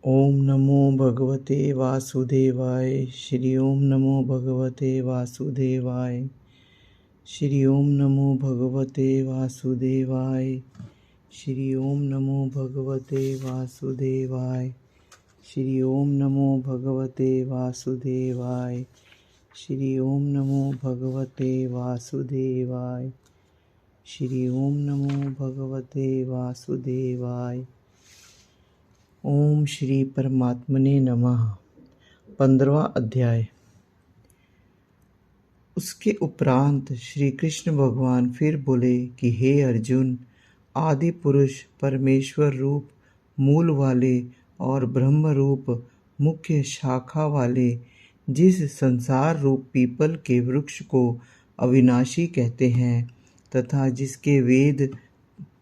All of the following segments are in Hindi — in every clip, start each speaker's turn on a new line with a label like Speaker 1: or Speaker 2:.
Speaker 1: ओम नमो भगवते वासुदेवाय। श्री ओम नमो भगवते वासुदेवाय। श्री ओम नमो भगवते वासुदेवाय। श्री ओम नमो भगवते वासुदेवाय। श्री ओम नमो भगवते वासुदेवाय। श्री ओम नमो भगवते वासुदेवाय। श्री ओम नमो भगवते वासुदेवाय। ओम श्री परमात्मने नमः। 15वां अध्याय। उसके उपरांत श्री कृष्ण भगवान फिर बोले कि हे अर्जुन, आदि पुरुष परमेश्वर रूप मूल वाले और ब्रह्म रूप मुख्य शाखा वाले जिस संसार रूप पीपल के वृक्ष को अविनाशी कहते हैं तथा जिसके वेद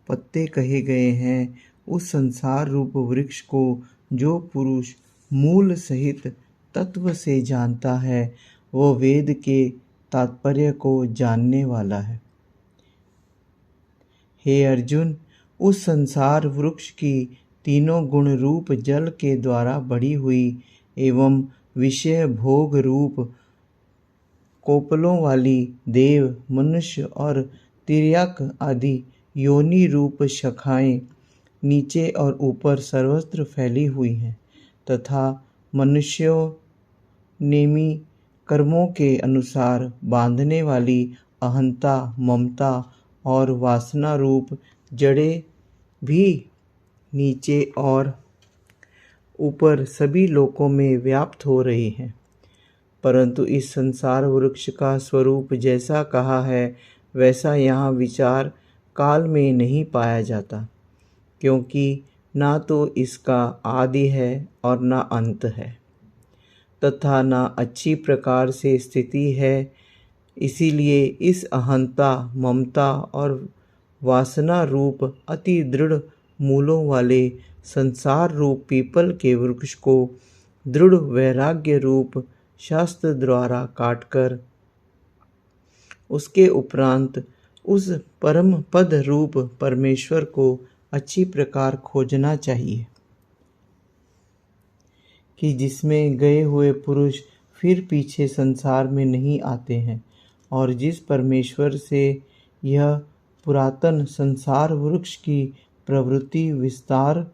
Speaker 1: पत्ते कहे गए हैं, उस संसार रूप वृक्ष को जो पुरुष मूल सहित तत्व से जानता है, वो वेद के तात्पर्य को जानने वाला है। हे अर्जुन, उस संसार वृक्ष की तीनों गुण रूप जल के द्वारा बढ़ी हुई एवं विषय भोग रूप कोपलों वाली देव, मनुष्य और तिर्यक आदि योनि रूप शाखाएं नीचे और ऊपर सर्वत्र फैली हुई हैं तथा मनुष्यों नेमी कर्मों के अनुसार बांधने वाली अहंता, ममता और वासना रूप जड़ें भी नीचे और ऊपर सभी लोकों में व्याप्त हो रही हैं। परंतु इस संसार वृक्ष का स्वरूप जैसा कहा है वैसा यहाँ विचार काल में नहीं पाया जाता, क्योंकि ना तो इसका आदि है और ना अंत है तथा ना अच्छी प्रकार से स्थिति है। इसीलिए इस अहंता, ममता और वासना रूप अति दृढ़ मूलों वाले संसार रूप पीपल के वृक्ष को दृढ़ वैराग्य रूप शास्त्र द्वारा काटकर उसके उपरांत उस परम पद रूप परमेश्वर को अच्छी प्रकार खोजना चाहिए कि जिसमें गए हुए पुरुष फिर पीछे संसार में नहीं आते हैं और जिस परमेश्वर से यह पुरातन संसार वृक्ष की प्रवृत्ति विस्तार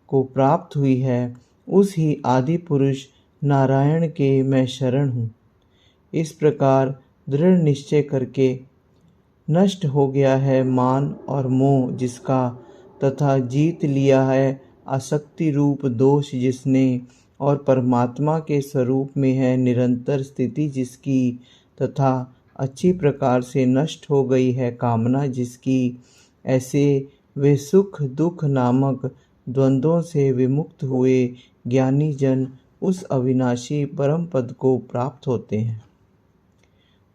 Speaker 1: को प्राप्त हुई है, उस ही आदि पुरुष नारायण के मैं शरण हूँ। इस प्रकार दृढ़ निश्चय करके नष्ट हो गया है मान और मोह जिसका, तथा जीत लिया है आसक्ति रूप दोष जिसने, और परमात्मा के स्वरूप में है निरंतर स्थिति जिसकी, तथा अच्छी प्रकार से नष्ट हो गई है कामना जिसकी, ऐसे वे सुख दुख नामक द्वंद्वों से विमुक्त हुए ज्ञानी जन उस अविनाशी परम पद को प्राप्त होते हैं।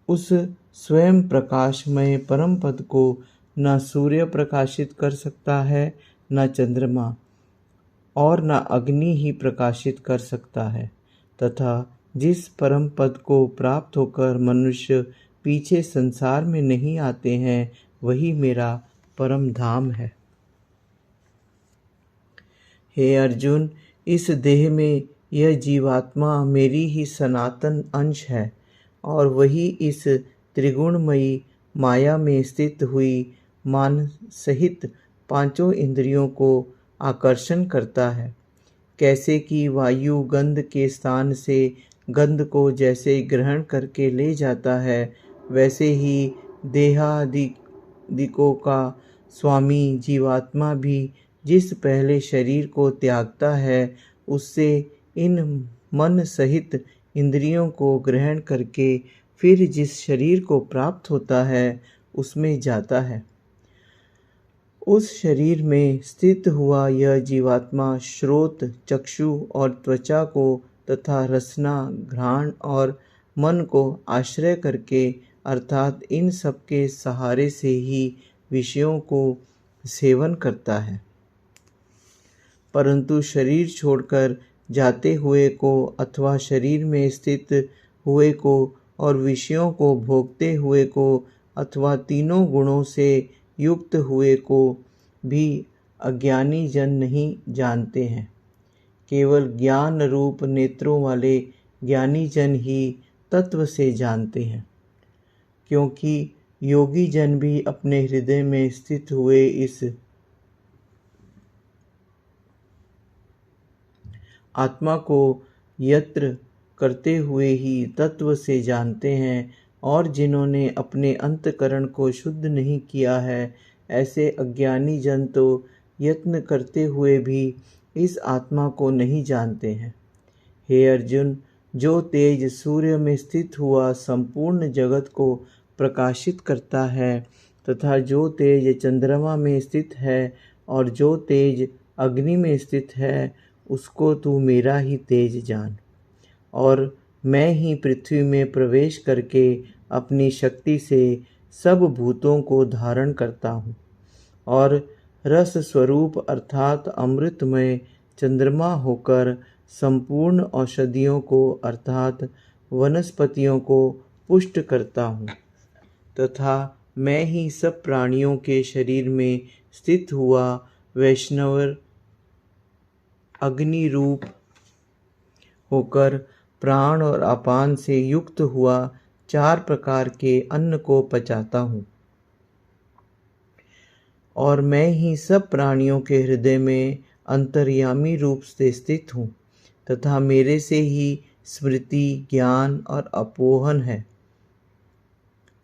Speaker 1: उस स्वयं प्रकाशमय परम पद को न सूर्य प्रकाशित कर सकता है, न चंद्रमा, और न अग्नि ही प्रकाशित कर सकता है, तथा जिस परम पद को प्राप्त होकर मनुष्य पीछे संसार में नहीं आते हैं, वही मेरा परम धाम है। हे अर्जुन, इस देह में यह जीवात्मा मेरी ही सनातन अंश है और वही इस त्रिगुणमयी माया में स्थित हुई मान सहित पांचों इंद्रियों को आकर्षण करता है। कैसे कि वायु गंध के स्थान से गंध को जैसे ग्रहण करके ले जाता है, वैसे ही देहादिकों का स्वामी जीवात्मा भी जिस पहले शरीर को त्यागता है, उससे इन मन सहित इंद्रियों को ग्रहण करके फिर जिस शरीर को प्राप्त होता है, उसमें जाता है। उस शरीर में स्थित हुआ यह जीवात्मा श्रोत, चक्षु और त्वचा को तथा रसना, घ्राण और मन को आश्रय करके, अर्थात इन सब के सहारे से ही विषयों को सेवन करता है। परंतु शरीर छोड़कर जाते हुए को अथवा शरीर में स्थित हुए को और विषयों को भोगते हुए को अथवा तीनों गुणों से युक्त हुए को भी अज्ञानी जन नहीं जानते हैं, केवल ज्ञान रूप नेत्रों वाले ज्ञानी जन ही तत्व से जानते हैं, क्योंकि योगी जन भी अपने हृदय में स्थित हुए इस आत्मा को यत्र करते हुए ही तत्व से जानते हैं, और जिन्होंने अपने अंतकरण को शुद्ध नहीं किया है, ऐसे अज्ञानी जन तो यत्न करते हुए भी इस आत्मा को नहीं जानते हैं। हे अर्जुन, जो तेज सूर्य में स्थित हुआ संपूर्ण जगत को प्रकाशित करता है, तथा जो तेज चंद्रमा में स्थित है और जो तेज अग्नि में स्थित है, उसको तू मेरा ही तेज जान। और मैं ही पृथ्वी में प्रवेश करके अपनी शक्ति से सब भूतों को धारण करता हूँ, और रस स्वरूप अर्थात अमृतमय चंद्रमा होकर संपूर्ण औषधियों को अर्थात वनस्पतियों को पुष्ट करता हूँ, तथा मैं ही सब प्राणियों के शरीर में स्थित हुआ वैष्णवर अग्नि रूप होकर प्राण और अपान से युक्त हुआ 4 प्रकार के अन्न को पचाता हूँ, और मैं ही सब प्राणियों के हृदय में अंतर्यामी रूप से स्थित हूँ, तथा मेरे से ही स्मृति, ज्ञान और अपोहन है,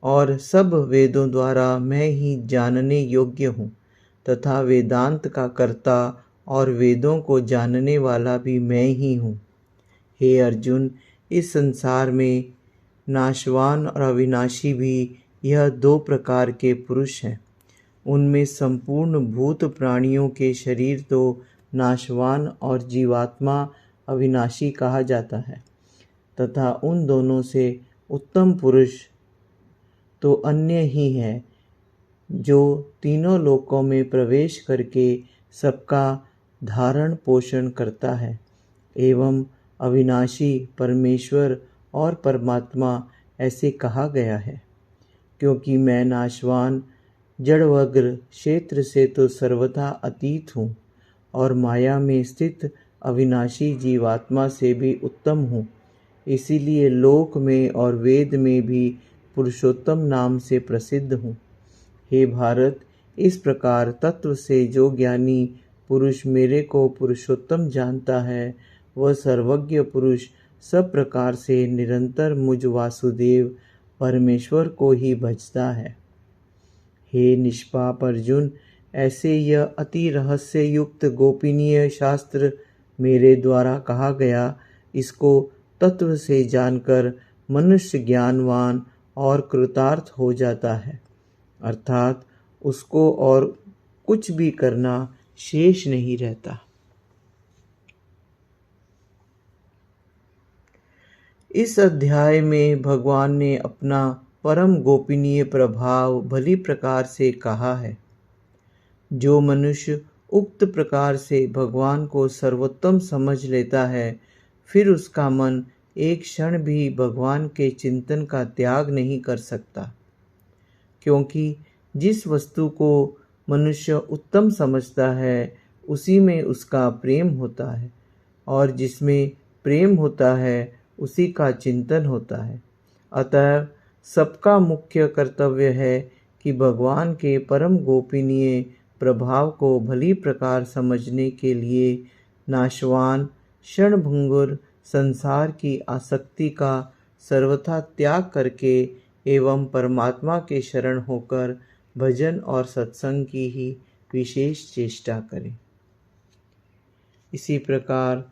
Speaker 1: और सब वेदों द्वारा मैं ही जानने योग्य हूँ, तथा वेदांत का कर्ता और वेदों को जानने वाला भी मैं ही हूँ। हे अर्जुन, इस संसार में नाशवान और अविनाशी भी यह 2 प्रकार के पुरुष हैं। उनमें संपूर्ण भूत प्राणियों के शरीर तो नाशवान और जीवात्मा अविनाशी कहा जाता है, तथा उन दोनों से उत्तम पुरुष तो अन्य ही है, जो तीनों लोकों में प्रवेश करके सबका धारण पोषण करता है, एवं अविनाशी परमेश्वर और परमात्मा ऐसे कहा गया है, क्योंकि मैं नाशवान जड़वग्र क्षेत्र से तो सर्वथा अतीत हूँ, और माया में स्थित अविनाशी जीवात्मा से भी उत्तम हूँ। इसीलिए लोक में और वेद में भी पुरुषोत्तम नाम से प्रसिद्ध हूँ। हे भारत, इस प्रकार तत्व से जो ज्ञानी पुरुष मेरे को पुरुषोत्तम जानता है, वह सर्वज्ञ पुरुष सब प्रकार से निरंतर मुझ वासुदेव परमेश्वर को ही भजता है। हे निष्पाप अर्जुन, ऐसे यह अति रहस्य युक्त गोपनीय शास्त्र मेरे द्वारा कहा गया, इसको तत्व से जानकर मनुष्य ज्ञानवान और कृतार्थ हो जाता है, अर्थात उसको और कुछ भी करना शेष नहीं रहता। इस अध्याय में भगवान ने अपना परम गोपनीय प्रभाव भली प्रकार से कहा है। जो मनुष्य उक्त प्रकार से भगवान को सर्वोत्तम समझ लेता है, फिर उसका मन एक क्षण भी भगवान के चिंतन का त्याग नहीं कर सकता, क्योंकि जिस वस्तु को मनुष्य उत्तम समझता है, उसी में उसका प्रेम होता है, और जिसमें प्रेम होता है उसी का चिंतन होता है। अतः सबका मुख्य कर्तव्य है कि भगवान के परम गोपनीय प्रभाव को भली प्रकार समझने के लिए नाशवान क्षणभंगुर संसार की आसक्ति का सर्वथा त्याग करके एवं परमात्मा के शरण होकर भजन और सत्संग की ही विशेष चेष्टा करें। इसी प्रकार